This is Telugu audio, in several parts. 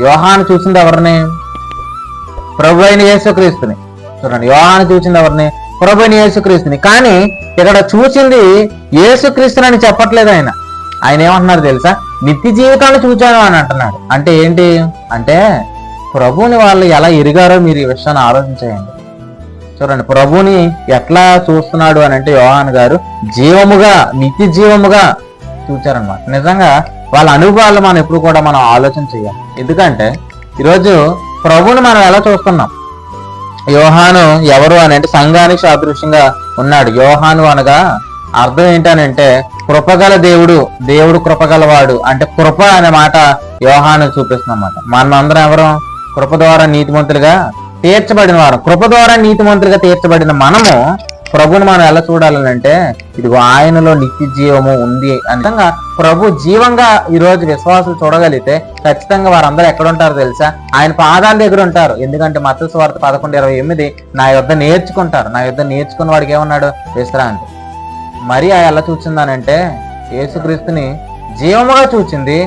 యోహాను చూసింది ఎవరిని? ప్రభు అయిన యేసుక్రీస్తుని. చూడండి, యోహాను చూసింది ఎవరిని? ప్రభు అయిన యేసుక్రీస్తుని. కానీ ఇక్కడ చూసింది యేసుక్రీస్తుని చెప్పట్లేదు ఆయన. ఆయన ఏమంటున్నారు తెలుసా? నిత్య జీవితాన్ని చూచాను అని అంటున్నాడు. అంటే ఏంటి అంటే, ప్రభువుని వాళ్ళు ఎలా ఎరిగారో మీరు ఈ విషయాన్ని ఆలోచించేయండి. చూడండి, ప్రభుని ఎట్లా చూస్తున్నాడు అని అంటే యోహాను గారు జీవముగా, నిత్య జీవముగా చూచారనమాట. నిజంగా వాళ్ళ అనుభవాలు మనం ఎప్పుడు కూడా మనం ఆలోచన చేయాలి. ఎందుకంటే ఈరోజు ప్రభుని మనం ఎలా చూస్తున్నాం? యోహాను ఎవరు అని అంటే సంఘానికి సాదృశ్యంగా ఉన్నాడు. యోహాను అనగా అర్థం ఏంటనంటే కృపగల దేవుడు, దేవుడు కృపగలవాడు. అంటే కృప అనే మాట యోహాను చూపిస్తున్నమాట. మనమందరం ఎవరు? కృప ద్వారా నీతిమంతులుగా తీర్చబడిన వారు. కృప ద్వారా నీతిమంతులుగా తీర్చబడిన మనము ప్రభుని మనం ఎలా చూడాలంటే ఇదిగో ఆయనలో నిత్య జీవము ఉంది. అంతంగా ప్రభు జీవంగా ఈరోజు విశ్వాసులు చూడగలిగితే ఖచ్చితంగా వారందరూ ఎక్కడ ఉంటారో తెలుసా? ఆయన పాదాల దగ్గర ఉంటారు. ఎందుకంటే మత్తయి సువార్త 11:28 నా యొద్ద నేర్చుకుంటారు. నా యొద్ద నేర్చుకున్న వాడికి ఏమన్నాడు? విశ్రాంతి. మరి ఎలా చూచిందానంటే యేసుక్రీస్తుని జీవముగా చూచింది.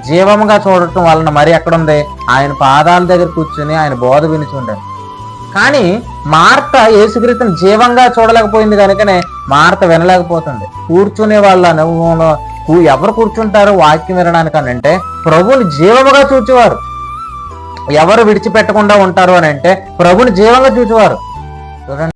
జీవముగా చూడటం వలన మరి ఎక్కడుంది? ఆయన పాదాల దగ్గర కూర్చుని ఆయన బోధ వినిచుండారు. కానీ మార్త యేసుక్రీస్తుని జీవంగా చూడలేకపోయింది కనుకనే మార్త వినలేకపోతుంది. కూర్చునే వాళ్ళ అనుభవంలో ఎవరు కూర్చుంటారు వాక్యం వినడానికి అని అంటే ప్రభుని జీవముగా చూచేవారు. ఎవరు విడిచిపెట్టకుండా ఉంటారు అని అంటే ప్రభుని జీవంగా చూచేవారు. చూడండి.